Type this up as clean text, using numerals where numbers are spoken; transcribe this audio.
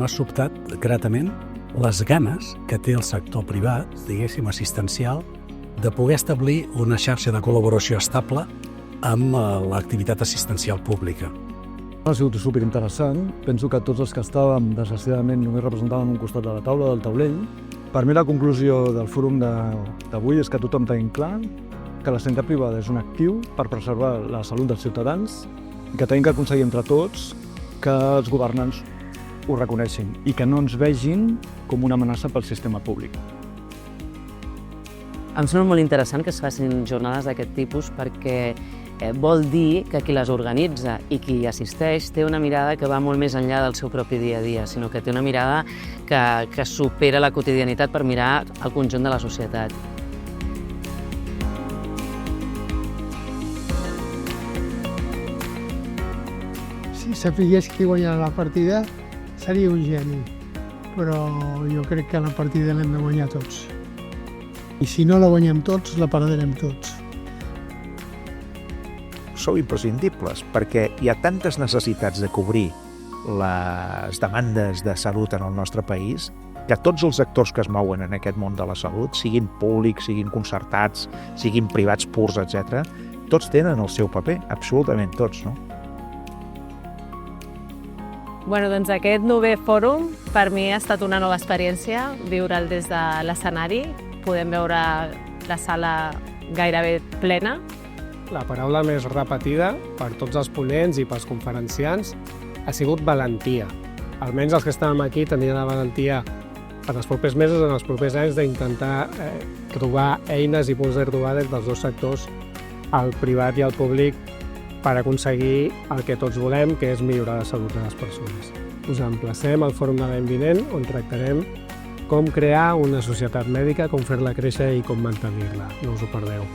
m'ha sobtat gratament les ganes que té el sector privat, diguéssim, assistencial, de poder establir una xarxa de col·laboració estable amb l'activitat assistencial pública. Ha sigut superinteressant. Penso que tots els que estàvem, desgraciadament, només representàvem un costat de la taula del taulell. Per mi la conclusió del fòrum d'avui és que tothom tenim clar que la sanitat privada és un actiu per preservar la salut dels ciutadans i que tenim que aconseguir entre tots que els governants ho reconeixin i que no ens vegin com una amenaça pel sistema públic. Em sembla molt interessant que es facin jornades d'aquest tipus perquè vol dir que qui les organitza i qui hi assisteix té una mirada que va molt més enllà del seu propi dia a dia, sinó que té una mirada que supera la quotidianitat per mirar el conjunt de la societat. Si sapigués qui guanyarà la partida, seria un geni, però jo crec que la partida l'hem de guanyar tots. I si no la guanyem tots, la perdrem tots. Sou imprescindibles perquè hi ha tantes necessitats de cobrir les demandes de salut en el nostre país que tots els actors que es mouen en aquest món de la salut, siguin públics, siguin concertats, siguin privats purs, etc., tots tenen el seu paper, absolutament tots, no? Doncs aquest 9è fòrum per mi ha estat una nova experiència, viure'l des de l'escenari. Podem veure la sala gairebé plena. La paraula més repetida per tots els ponents i pels conferenciants ha sigut valentia. Almenys els que estàvem aquí tenien la valentia en els propers mesos, en els propers anys, d'intentar trobar eines i punts de trobada dels dos sectors, el privat i el públic, per aconseguir el que tots volem, que és millorar la salut de les persones. Us emplacem al fòrum de l'any vinent, on tractarem com crear una societat mèdica, com fer-la créixer i com mantenir-la. No us ho perdeu.